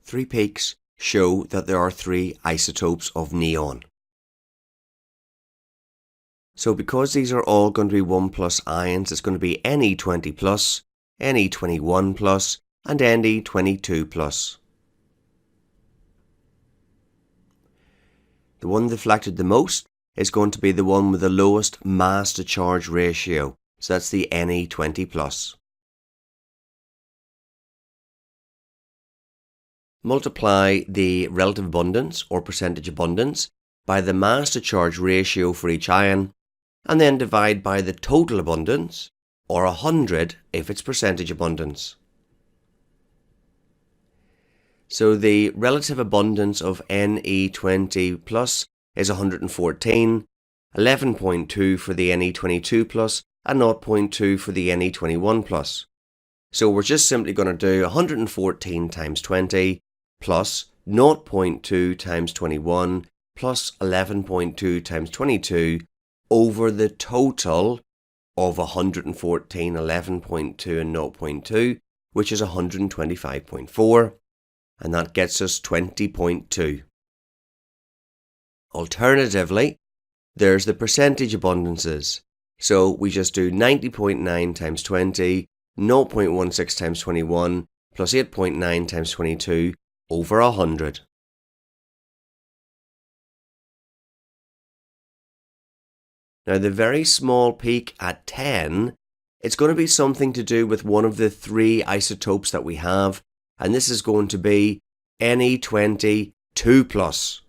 3 peaks show that there are 3 isotopes of neon. So because these are all going to be 1 plus ions, it's going to be Ne20 plus, Ne21 plus, and Ne22 plus. The one deflected the most is going to be the one with the lowest mass to charge ratio. So that's the Ne20 plus. Multiply the relative abundance or percentage abundance by the mass to charge ratio for each ion, and then divide by the total abundance, or 100 if it's percentage abundance. So the relative abundance of Ne20 plus is 114, 11.2 for the Ne22 plus, and 0.2 for the Ne21 plus. So we're just simply going to do 114 times 20 plus 0.2 times 21 plus 11.2 times 22 over the total of 114, 11.2 and 0.2, which is 125.4, and that gets us 20.2. Alternatively, there's the percentage abundances. So we just do 90.9 times 20, 0.16 times 21, plus 8.9 times 22 over 100. Now the very small peak at 10, it's going to be something to do with one of the 3 isotopes that we have, and this is going to be Ne20 2 plus.